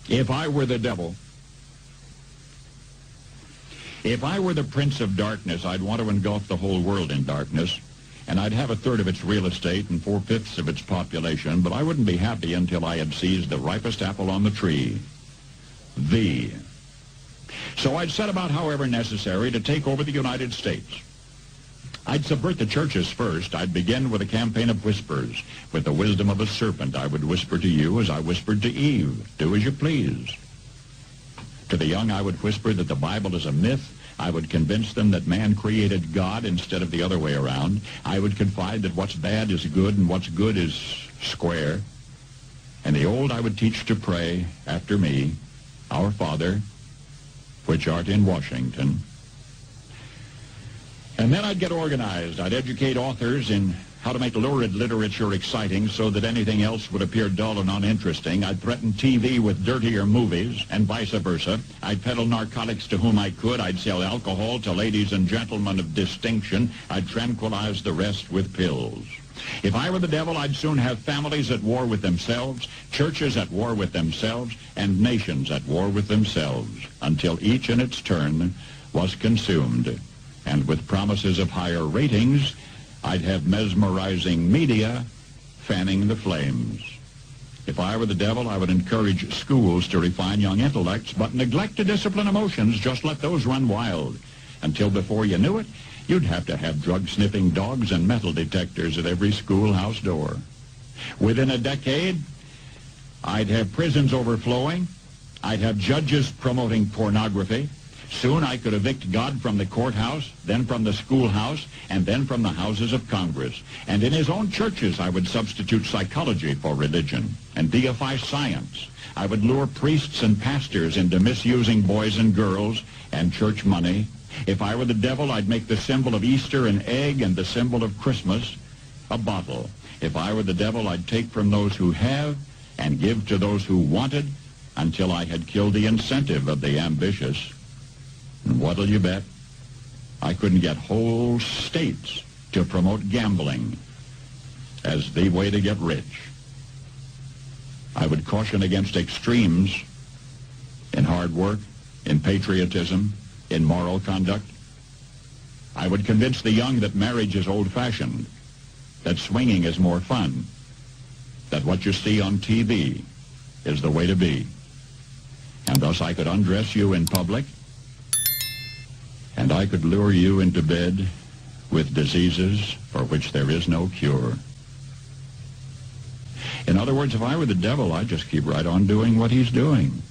If I were the devil, if I were the prince of darkness, I'd want to engulf the whole world in darkness, and I'd have a third of its real estate and 4/5 of its population, but I wouldn't be happy until I had seized the ripest apple on the tree, thee. So I'd set about, however necessary, to take over the United States. I'd subvert the churches first. I'd begin with a campaign of whispers. With the wisdom of a serpent, I would whisper to you as I whispered to Eve, do as you please. To the young, I would whisper that the Bible is a myth. I would convince them that man created God instead of the other way around. I would confide that what's bad is good and what's good is square. And the old I would teach to pray after me, Our Father, which art in Washington. And then I'd get organized. I'd educate authors in how to make lurid literature exciting so that anything else would appear dull and uninteresting. I'd threaten TV with dirtier movies and vice versa. I'd peddle narcotics to whom I could. I'd sell alcohol to ladies and gentlemen of distinction. I'd tranquilize the rest with pills. If I were the devil, I'd soon have families at war with themselves, churches at war with themselves, and nations at war with themselves, until each in its turn was consumed. And with promises of higher ratings, I'd have mesmerizing media fanning the flames. If I were the devil, I would encourage schools to refine young intellects, but neglect to discipline emotions. Just let those run wild. Until before you knew it, you'd have to have drug-sniffing dogs and metal detectors at every schoolhouse door. Within a decade, I'd have prisons overflowing. I'd have judges promoting pornography. Soon I could evict God from the courthouse, then from the schoolhouse, and then from the houses of Congress. And in his own churches, I would substitute psychology for religion and deify science. I would lure priests and pastors into misusing boys and girls and church money. If I were the devil, I'd make the symbol of Easter an egg and the symbol of Christmas a bottle. If I were the devil, I'd take from those who have and give to those who wanted until I had killed the incentive of the ambitious. And what'll you bet? I couldn't get whole states to promote gambling as the way to get rich. I would caution against extremes in hard work, in patriotism, in moral conduct. I would convince the young that marriage is old-fashioned, that swinging is more fun, that what you see on TV is the way to be. And thus I could undress you in public, and I could lure you into bed with diseases for which there is no cure. In other words, if I were the devil, I'd just keep right on doing what he's doing.